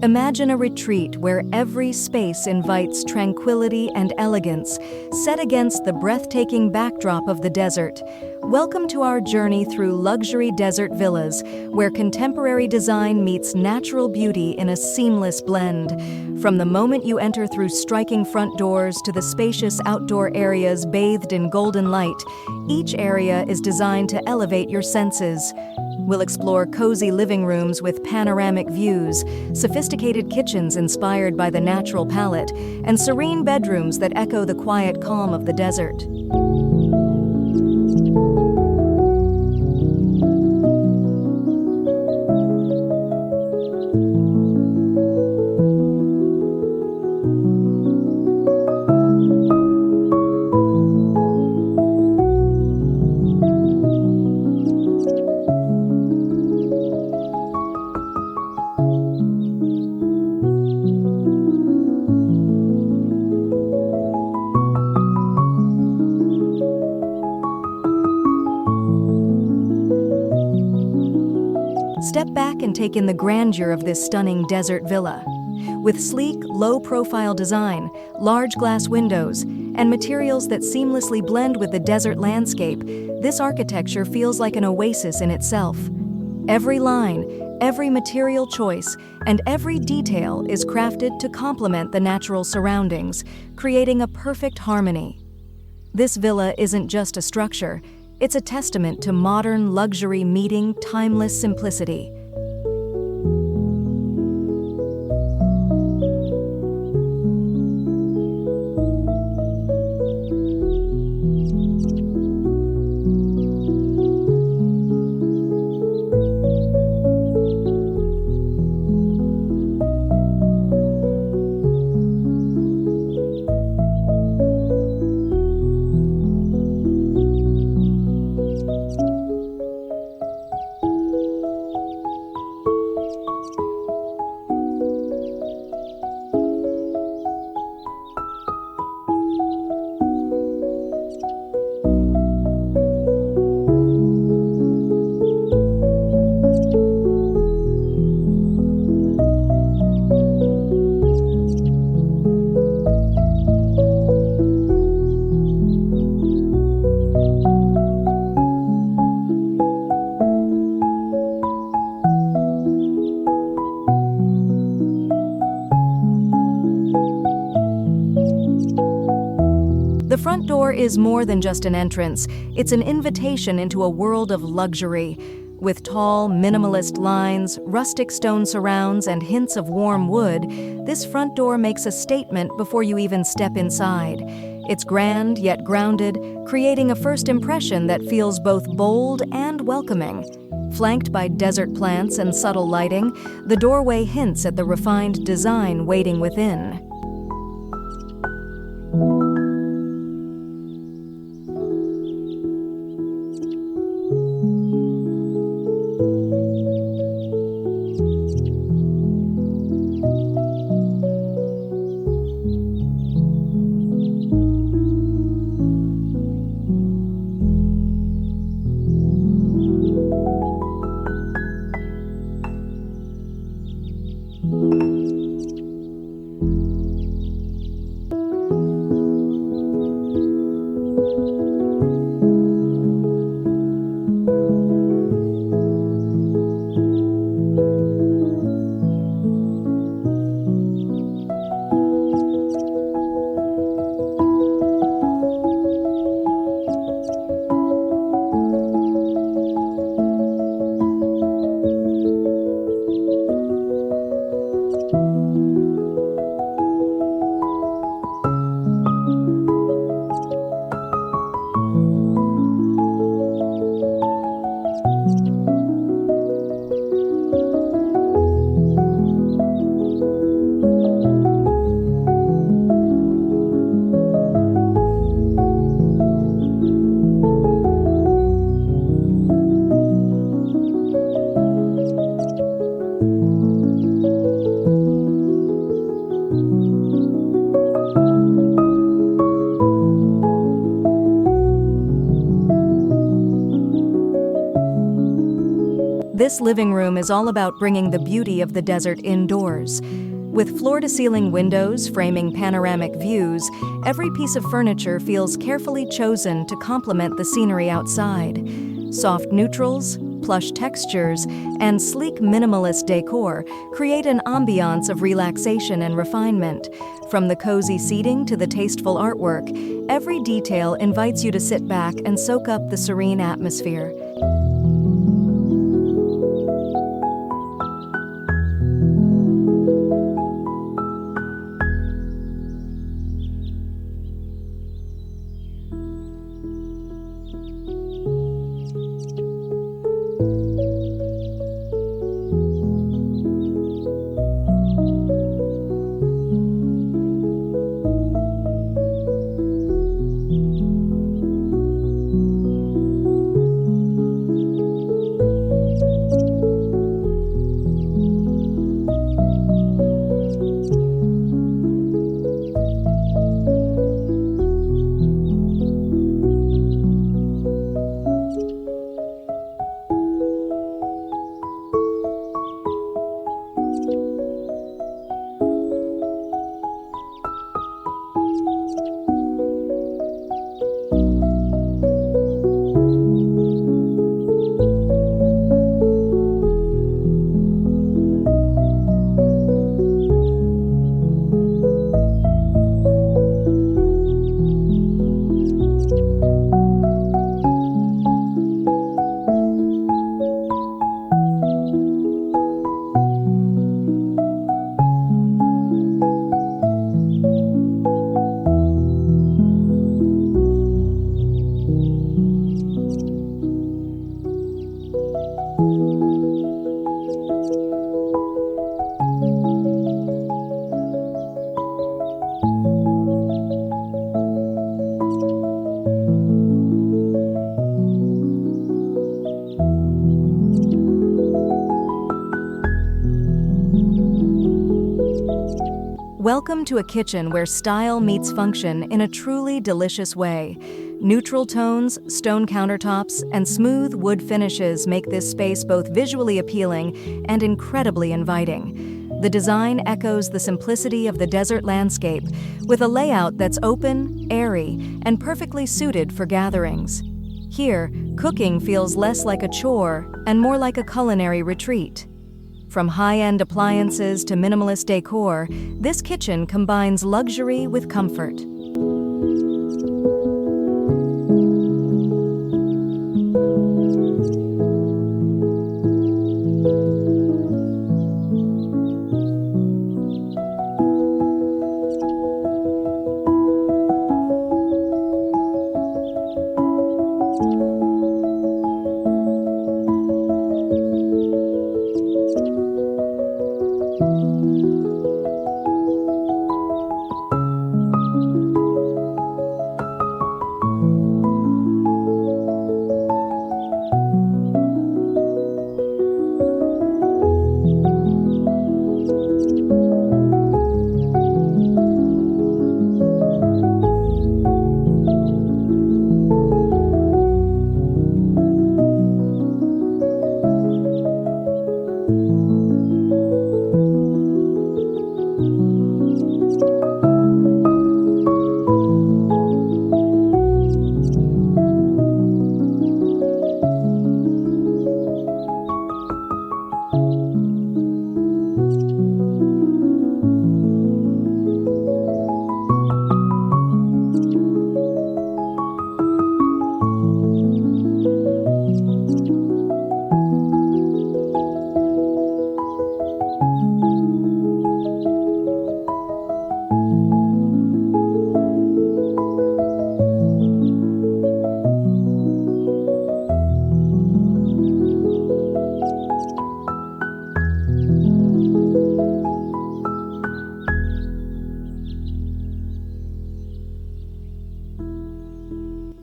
Imagine a retreat where every space invites tranquility and elegance, set against the breathtaking backdrop of the desert. Welcome to our journey through luxury desert villas, where contemporary design meets natural beauty in a seamless blend. From the moment you enter through striking front doors to the spacious outdoor areas bathed in golden light, each area is designed to elevate your senses. We'll explore cozy living rooms with panoramic views, sophisticated kitchens inspired by the natural palette, and serene bedrooms that echo the quiet calm of the desert. Step back and take in the grandeur of this stunning desert villa. With sleek, low-profile design, large glass windows, and materials that seamlessly blend with the desert landscape, this architecture feels like an oasis in itself. Every line, every material choice, and every detail is crafted to complement the natural surroundings, creating a perfect harmony. This villa isn't just a structure, it's a testament to modern luxury meeting timeless simplicity. The front door is more than just an entrance, it's an invitation into a world of luxury. With tall, minimalist lines, rustic stone surrounds, and hints of warm wood, this front door makes a statement before you even step inside. It's grand yet grounded, creating a first impression that feels both bold and welcoming. Flanked by desert plants and subtle lighting, the doorway hints at the refined design waiting within. This living room is all about bringing the beauty of the desert indoors. With floor-to-ceiling windows framing panoramic views, every piece of furniture feels carefully chosen to complement the scenery outside. Soft neutrals, plush textures, and sleek minimalist decor create an ambiance of relaxation and refinement. From the cozy seating to the tasteful artwork, every detail invites you to sit back and soak up the serene atmosphere. Welcome to a kitchen where style meets function in a truly delicious way. Neutral tones, stone countertops, and smooth wood finishes make this space both visually appealing and incredibly inviting. The design echoes the simplicity of the desert landscape, with a layout that's open, airy, and perfectly suited for gatherings. Here, cooking feels less like a chore and more like a culinary retreat. From high-end appliances to minimalist decor, this kitchen combines luxury with comfort.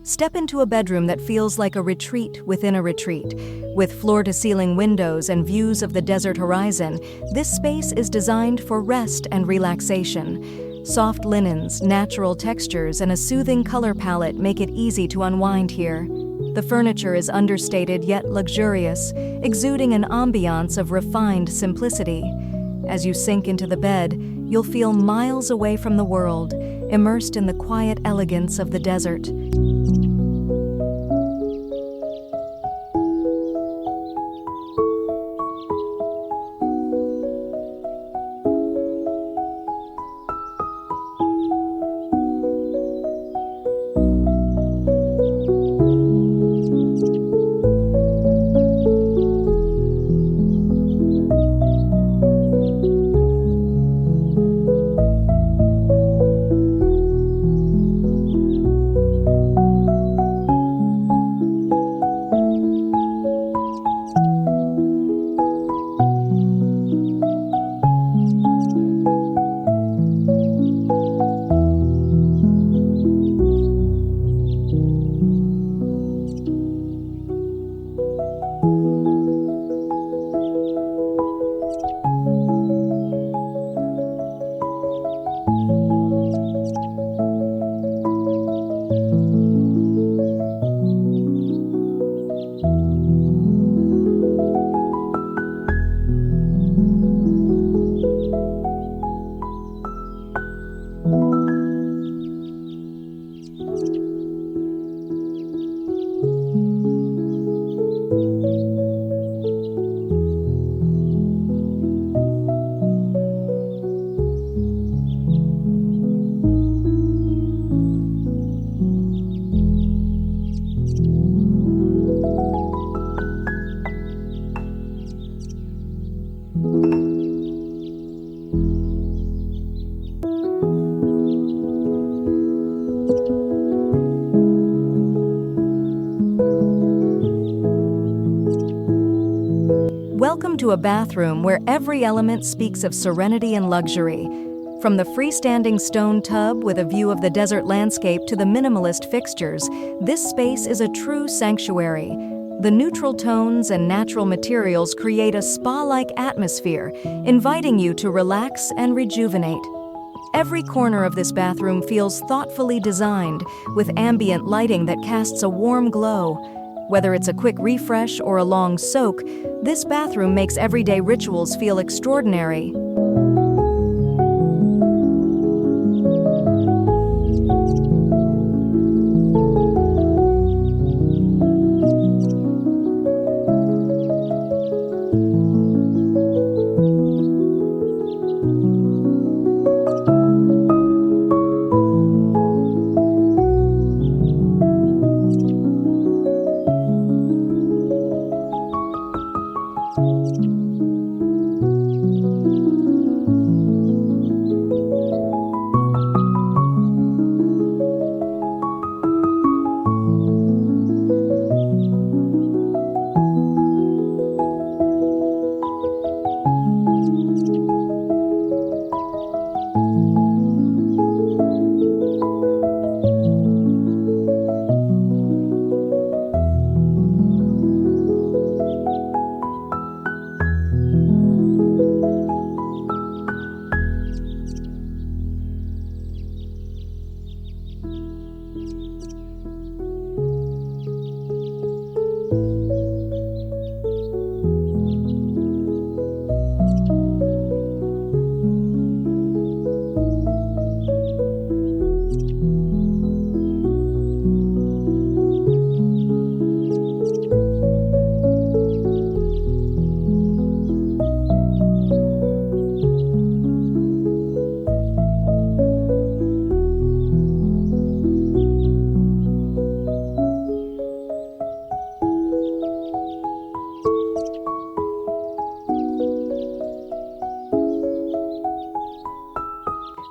Step into a bedroom that feels like a retreat within a retreat. With floor-to-ceiling windows and views of the desert horizon, this space is designed for rest and relaxation. Soft linens, natural textures, and a soothing color palette make it easy to unwind here. The furniture is understated yet luxurious, exuding an ambiance of refined simplicity. As you sink into the bed, you'll feel miles away from the world, immersed in the quiet elegance of the desert. Welcome to a bathroom where every element speaks of serenity and luxury. From the freestanding stone tub with a view of the desert landscape to the minimalist fixtures, this space is a true sanctuary. The neutral tones and natural materials create a spa-like atmosphere, inviting you to relax and rejuvenate. Every corner of this bathroom feels thoughtfully designed, with ambient lighting that casts a warm glow. Whether it's a quick refresh or a long soak, this bathroom makes everyday rituals feel extraordinary.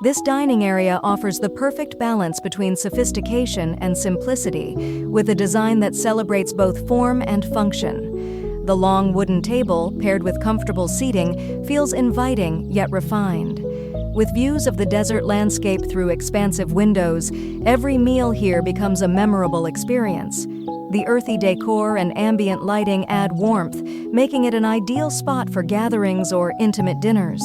This dining area offers the perfect balance between sophistication and simplicity, with a design that celebrates both form and function. The long wooden table, paired with comfortable seating, feels inviting yet refined. With views of the desert landscape through expansive windows, every meal here becomes a memorable experience. The earthy decor and ambient lighting add warmth, making it an ideal spot for gatherings or intimate dinners.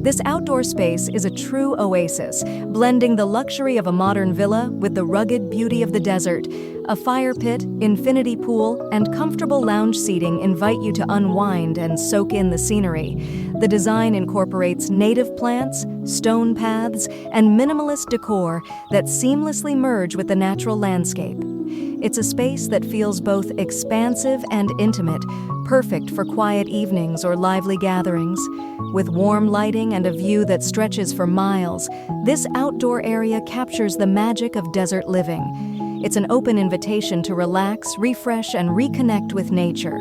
This outdoor space is a true oasis, blending the luxury of a modern villa with the rugged beauty of the desert. A fire pit, infinity pool, and comfortable lounge seating invite you to unwind and soak in the scenery. The design incorporates native plants, stone paths, and minimalist decor that seamlessly merge with the natural landscape. It's a space that feels both expansive and intimate, perfect for quiet evenings or lively gatherings. With warm lighting and a view that stretches for miles, this outdoor area captures the magic of desert living. It's an open invitation to relax, refresh, and reconnect with nature.